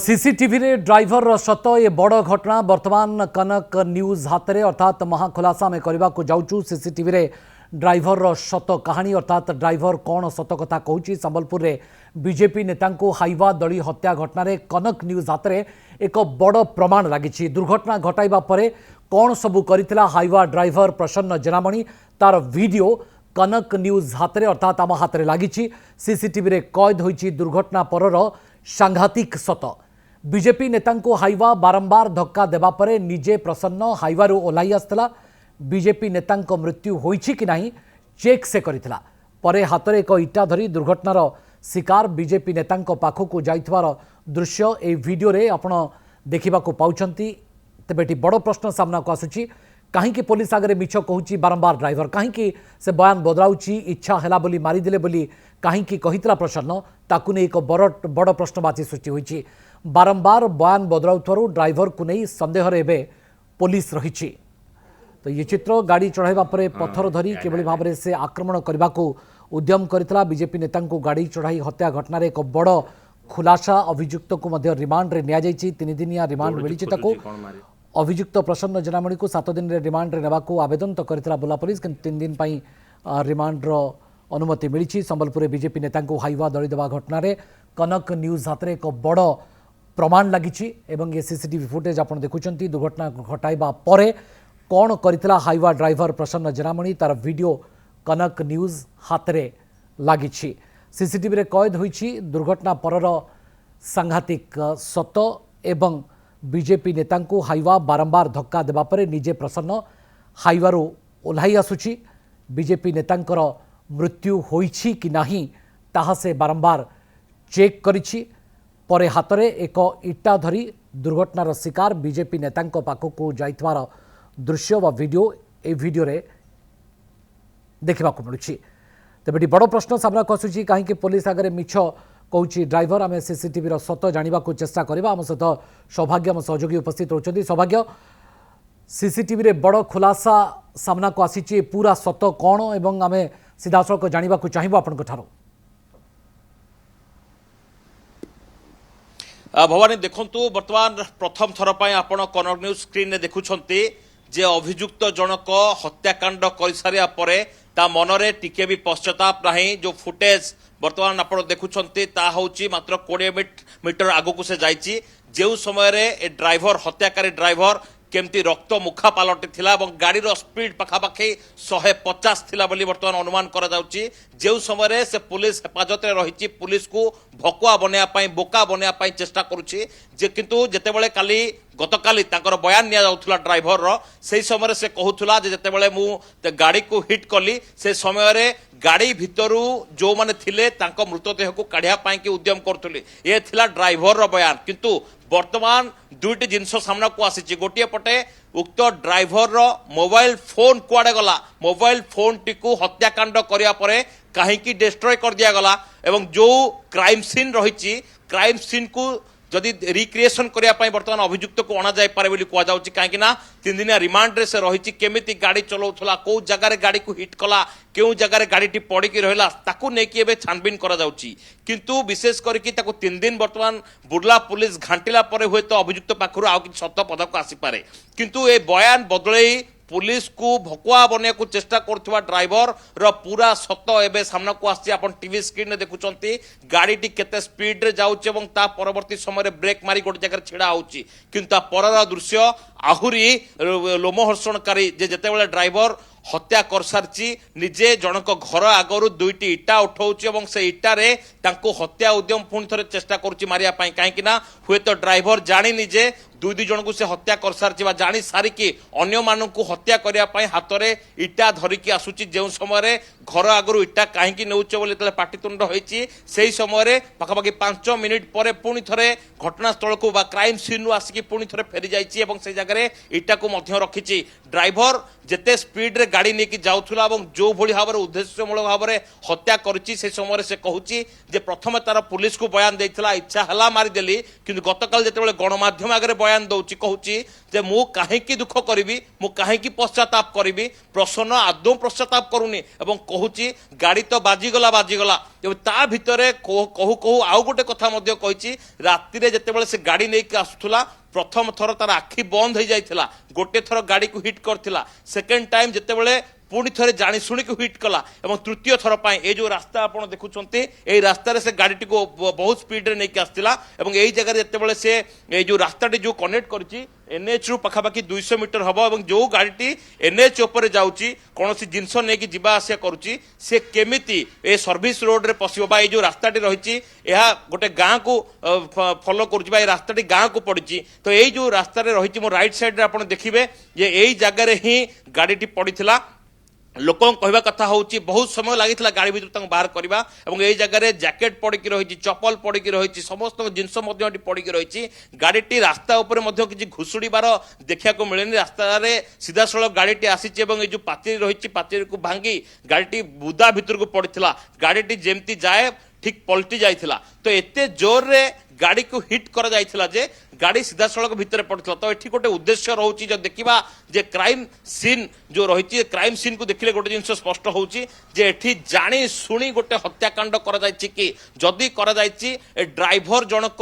CCTV रे driver सत ये बड़ घटना वर्तमान कनक न्यूज हाथ में अर्थात महाखुलासा में करने को जाऊँ। सीसीटीवी रे ड्राइवर सत कहानी अर्थात ड्राइवर कौन सत कथा कहूँ। संबलपुर रे बीजेपी नेता हाइवा दली हत्या घटना कनक न्यूज हाथ में एक बड़ प्रमाण लगी। दुर्घटना घटाइबा परे कौन सबू करथिला हाइवा ड्राइवर प्रसन्न जेनामणि तार वीडियो कनक न्यूज हाथ में अर्थात आम हाथ में लगी। सीसीटीवी रे कैद होइछि दुर्घटना परर सांघातिक सत। बीजेपी नेता हाइवा बारंबार धक्का देवा परे निजे प्रसन्न हाइवारू ओह्लाई आसला। बीजेपी नेता मृत्यु होइछि कि नहीं चेक से करथिला। परे हाथ में एक इटा धरी दुर्घटनार शिकार बीजेपी नेता पाखक जाइथवार दृश्य ए वीडियो रे आपण देखा पाउछंती। तेबेटी बड़ प्रश्न सामना को आसुची, कहीं पुलिस आगे मिछ कहूँ बारंबार ड्राइवर कहीं से बयान बदलाउची इच्छा हैला बोली मारिदेले बोली कहीं कहितला प्रसन्न ताकू नहीं एक बड़ प्रश्नवाची सृष्टि होइछि। बारंबार बयान बदलाउथारु ड्राइवर को नहीं संदेह रे पुलिस रही। तो ये चित्र गाड़ी चढ़ाइबा परे पत्थर धरी किभली भाव में से आक्रमण करने को उद्यम करथिला। बीजेपी नेता को गाड़ी चढ़ाई हत्या घटना एक बड़ खुलासा। अभियुक्त को मध्य रिमांड रे निया जाइछि। 3 दिनिया रिमांड मिलिछि ताको। अभियुक्त प्रसन्न जेनामणि को 7 दिन रिमांड रे नेबा को आवेदन तो करथिला बुर्ला पुलिस, किंतु 3 दिन पई रिमांड रो अनुमति मिली। संबलपुर बीजेपी नेता को हाइवा दली देवा घटना रे कनक न्यूज हाथ में एक बड़ प्रमाण लगी। ये सीसीटीवी फुटेज आप देखुं। दुर्घटना घटाइबा परे कौन करथिला हाइवा ड्राइवर प्रसन्न जेनामणि तार वीडियो कनक न्यूज हाथ में लगी। सीसीटीवी रे कैद होइछि दुर्घटना परर सांघातिक सत एवं बीजेपी नेता हाइवा बारंबार धक्का देवा परे निजे प्रसन्न हाइवारू ओह्लाई आसुछि। बीजेपी नेतांकर मृत्यु होइछि कि नहीं ताहा से बारंबार चेक करिछि। परे हाथ में एक इटा धरी दुर्घटनार शिकार बीजेपी नेता पाखक जाइथवार दृश्य व वीडियो ए वीडियो रे देखा मिलूँ। तेबेटी बड़ प्रश्न सामना को आसुछि, कहीं पुलिस आगे मिछ कहूँ ड्राइवर। आम सीसीटीवी सत जाना चेष्टा करवा। आम सहित सौभाग्य आम सहयोगी उपस्थित होती। सौभाग्य, सीसीटीवी रे बड़ खुलासा सामना को आसी पूरा सत कौन एवं आम सीधासख जाना चाहबू आपण भवानी देखंतु वर्तमान प्रथम थर पर आपण कनक न्यूज स्क्रीन रे देखुछंती जे अभियुक्त जनक हत्याकांड कर सारिया परे ता मनरे टिके भी पश्चाताप नहीं। जो फुटेज वर्तमान आप देखुछंती ता होची मात्र 20 मीटर आगु को से जाइची। जो समय रे ए ड्राइवर हत्याकारी ड्राइवर केमती रक्त मुखा पलटि थिला और गाड़ी रो स्पीड पखापाखि 150 थिला बोली वर्तमान अनुमान करा जाउची। जो समय रे से पुलिस हेफाजत रे रहिची, पुलिस को भकुआ बनेया पई बोका बनेया पई चेष्टा करूची। जे किंतु जेतेबेले काली गतकाली तांकर बयान निया जाउथुला ड्राइवर रो, सेही समय रे से कहूथुला जे जेतेबेले मु गाड़ी को हिट कली से समय रे गाड़ी भितरु जो माने थिले तांको मृतदेह को काढिया पई कि उद्यम करथुले। ए थिला ड्राइवर रो बयान। किंतु वर्तमान दुईटी जिनस सामना को आसी। गोटे पटे उक्त ड्राइवर रो मोबाइल फोन कुआडे गला, मोबाइल फोन टी को हत्याकांड करिया परे कहीं डिस्ट्रॉय कर दिया गला एवं जो क्राइम सीन रही क्राइम सीन को जदि रिक्रिएशन करने बर्तमान अभियुक्त को अणा जाए पारे बोली कहुच्छी। कहीं 3 दिनिया रिमांड रे से रही केमिति गाड़ी चलाउथला, कौ जगार गाड़ी को हिट कला, क्यों जगार गाड़ी पड़की रहा ताकू नहीं छानबीन करा जाउची। किंतु विशेष करके 3 दिन बर्तमान बुर्ला पुलिस घांटिला परे हुए तो अभियुक्त पाखरु आउ कि सत पदक आसीपारे। किंतु ए बयान बदलई पुलिस को भकुआ बने को चेष्टा करथुवा ड्राइवर रो पूरा सत एबे सामना को आसी। आपण टीवी स्क्रीन रे देखुचंती गाड़ी टी केते स्पीड रे जाउची एवं ता परवर्ती समय रे ब्रेक मारी गोटे जगह छिड़ा होउची। किंतु ता परर दृश्य आहुरी लोमहर्षणकारी जे जेतेबेले ड्राइवर हत्या कर सारची निजे जनक घर आगरु 2टी इटा उठाउची एवं से इटा रे तांको हत्या उद्यम पुणी थरे चेष्टा करूची मारिया पई। काहेकि ना हुए तो ड्राइवर जानी निजे 2 जन को से हत्या कर सारची बा जानी सारिकी अन्य मानन को हत्या करिया पई हाथ रे इटा धरिकी आसुची। जे समय रे घर आगरु इटा काहेकि नेउछ बोले तले पाटितुंड होईची सेही समय रे पाखापाखि 5 मिनिट परे पुणी थरे घटनास्थल को बा क्राइम सीन रु आसिकी पुणी थरे फेरी जाईची एवं से जगह रे इटा को मध्य रखिची। ड्राइवर जेते स्पीड रे गाड़ी नहीं जाऊला और जो भली भाव में उद्देश्यमूलक भाव में हत्या करुच्ची से समय से कहूची जे प्रथम तार पुलिस को बयान देइथिला इच्छा हला मारिदेली किंतु गतकाल जेतेबेले गणमाध्यम आगे बयान दउची कहूची जे मु काहेकि दुख करिवि मु काहेकि पश्चाताप करिवि प्रसन्न आदौ पश्चाताप करूनी एवं कहूची गाड़ी तो बाजीगला ता भितरे कहू कहू आउ गोटे कथा मध्य कहिची राति रे जेतेबेले से गाड़ी नहीं आसुथला प्रथम थर तार आखि बंद हो जाइथिला गोटे थर गाड़ी को हिट करथिला सेकेंड टाइम जेतेबेले पुणी थे जानी शुणी हिट कला और तृतीय थर पर ये जो रास्ता आप देखुं ये रास्तार से गाड़ी को बहुत स्पीड रे नहीं आसला यही जगह जितेबाला से ये जो रास्ता जो कनेक्ट कर एनएच रु पखापाखि 200 मीटर हम और जो गाड़ी एनएच उपर जाऊँगी कौन जिनस नहीं जी आसा करुच्ची से केमिति ए सर्विस रोड रे पशिबो बा ये जो रास्ताटी रही गोटे गाँ को फॉलो कर रास्ताटी गाँ को पड़ी तो यही जो रास्ता रही मो राइट साइड आप देखिए ये यही जगार ही गाड़ी पड़ी लोक कहवा कथा होची बहुत समय लगी गाड़ी भर बाहर करवा और यही जगह जैकेट पड़ी रही चपल पड़ी रही समस्त जिनस पड़ी रही गाड़ी रास्ता उपर किसी घुषुड़बार देखा मिले रास्तार सीधा सड़क गाड़ी आसी जो पाचेरी रही पाचेरी को भांगी गाड़ी बुदा भितर को पड़ा गाड़ी जमती जाए ठीक पलटि जाइथिला तो एते जोर रे गाड़ी को हिट कर जाइथिला जे गाड़ी सीधा सड़क भितर पड़ता तो ये गोटे उद्देश्य रोचे जो देखा जे क्राइम सीन जो रही क्राइम सीन को देखिले गोटे जिन स्पष्ट होची जे एठी जानी शुणी गोटे हत्याकांड कर जाइछि कि जदि कर जाइछि ड्राइवर जनक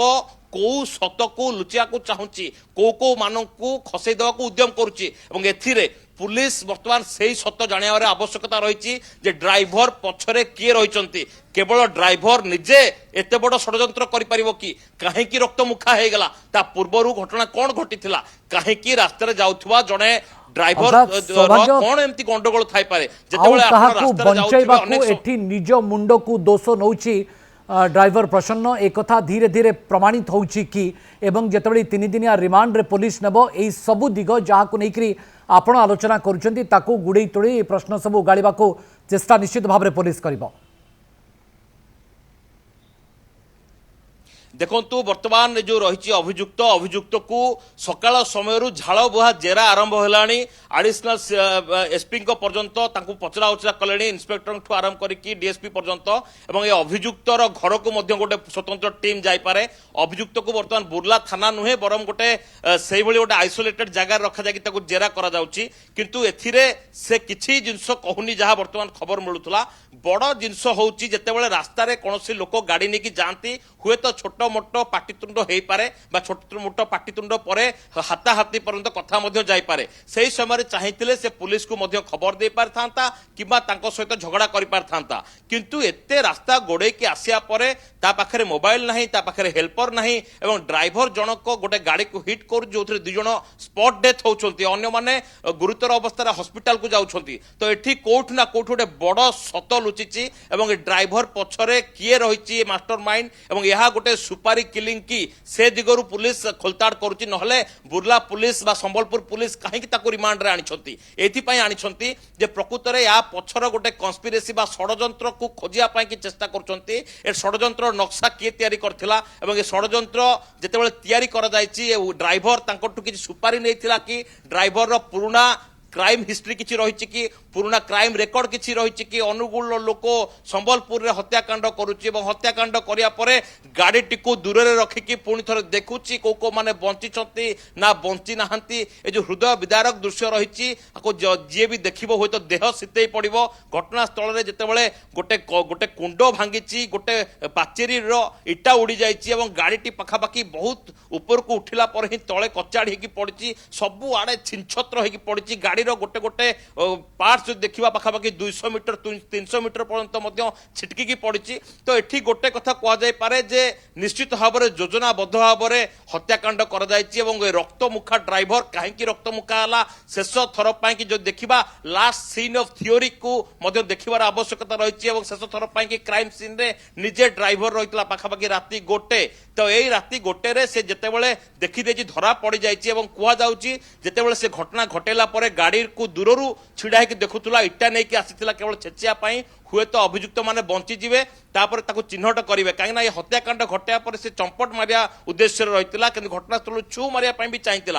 कौ सत को लुचिया को चाहूँगी कौ मान को खसई देवा उद्यम करुच्ची पुलिस बर्तमान से ही सत जानिबार आवश्यकता रही ड्राइवर पछरे किए रही केवल ड्राइवर निजे एते बड़ षड्यंत्र कि कहीं रक्त मुखा हो गला ता पूर्वर घटना कौन घटी कहीं रास्ता जाऊथुवा जड़े ड्राइवर कौन एमती गंडगोल थाई पारे जेतेबेले निज मुंड को दोष नौची ड्राइवर प्रसन्न एक कथा धीरे धीरे प्रमाणित होउची कि एवं जेतेबेले 3 दिनिया रिमांड रे पुलिस नेबो एई सबु दिग जहा को नेकरी आपण आलोचना करूछंती ताकू गुडई तोड़ी प्रश्न सब उगाड़वा को चेष्टा निश्चित भाव में पुलिस करिबो। देखंतु वर्तमान जो रही अभियुक्त को सकाळ समय झाड़ बुहा जेरा आरंभ होलानी एडिशनल एसपी पर्यंत पचरा उचरा कले इन्स्पेक्टर ठू आरंभ करके डीएसपी पर्यंत और ये अभियुक्तर घर को गोटे स्वतंत्र टीम जापे अभियुक्त को बर्तमान बुर्ला थाना नुहे बरम गोटे से गोटे आइसोलेटेड जगार रखा जाए जेरा किंतु एथिरे से किसी जिनस कहूनी जहाँ बर्तमान खबर मिलूला बड़ जिनस होची जेतेबेले रास्ता रे कौन लोक गाड़ी नहीं जाती हुए तो छोट मोट पाटितुंड हो पारे छोट मोट पाटितुंड पर हाथाहाथी पर्यंत कथा जापे से समय चाहिए से पुलिस को खबर दे पार था कि सहित झगड़ा कर पार था किंतु एते रास्ता गोड़े की आसिया पर पाखे मोबाइल नहीं पाखे हेल्पर नहीं एवं ड्राइवर जनक गोटे गाड़ी को हिट कर जो दुई जन स्पॉट डेथ होती अन्य माने गुरुतर अवस्था हॉस्पिटल को जाउछंती तो एठी कोठ ना कोठ गोटे बड़ सत लुचिची एवं ड्राइवर पछरे किए रही मास्टर माइंड एवं यह गोटे सुपारी किलिंग की से दिगरु पुलिस खोलताड़ करुच्ची नहले बुर्ला पुलिस बा संबलपुर पुलिस कहीं रिमांड रे आनिछंती एथिपाई आनिछंती जे प्रकृत रे या पछर गोटे कन्स्पिरेसी बा षडयंत्र को खोजिया पाई की चेष्टा करछंती ए षडयंत्र नक्शा किए तैयारी करथिला एवं ए षडयंत्र जेतेबेले तैयारी करा जायछि ड्राइवर तांकटु किछि सुपारी नैथिला कि ड्राइवर रो पुराना क्राइम हिस्ट्री किसी रही कि पुराना क्राइम रेकर्ड किसी रही कि अनुगुल लोक संबलपुर हत्याकांड करुच्ची हत्याकांड कराया गाड़ी टी दूर में रखिकी पुणी थे देखुची कौ मैंने बंची ना बंची ना जो हृदय विदारक दृश्य रही जी भी देख हुए तो देह शीतई पड़ो घटनास्थल में जितेबाला गोटे गोटे कुंड भांगी गोटे पाचेरी इटा उड़ी जाइए गाड़ी पखापाखि बहुत ऊपर को उठिला पर ही तले कचाड़ी पड़ी सबू आड़े छिनछत्र हो पड़ी गाड़ी गोटे गोटे पार्ट्स देखा पाखापाखि 200 मीटर 300 मीटर पर्यंत छिटकी पड़ी तो ये गोटे कथा कहुए जे निश्चित भाव में योजनाबद्ध भाव में हत्याकांड कर रक्त मुखा ड्राइवर कहीं रक्त मुखा है शेष थर पर जो देखा लास्ट सीन ऑफ थियोरी को देखार आवश्यकता रही शेष थर पर क्राइम सीन रे निजे ड्राइवर रही पाखापाखि राति गोटे तो यही राति गोटे रे से जेतेबेले देखी धरा पड़ जाइए कहुई जेतेबेले से घटना घटेला परे गाड़ी को दूररू छिड़ा होकर देखुला इटा नहीं आसीला केवल छेचिया हुए तो अभियुक्त माने बंची जीवे तापर ताको चिन्हट करेंगे कहीं ये हत्याकांड घटाया पर से चंपट मारिया उद्देश्य रही घटनास्थल छू मारिया भी चाहिए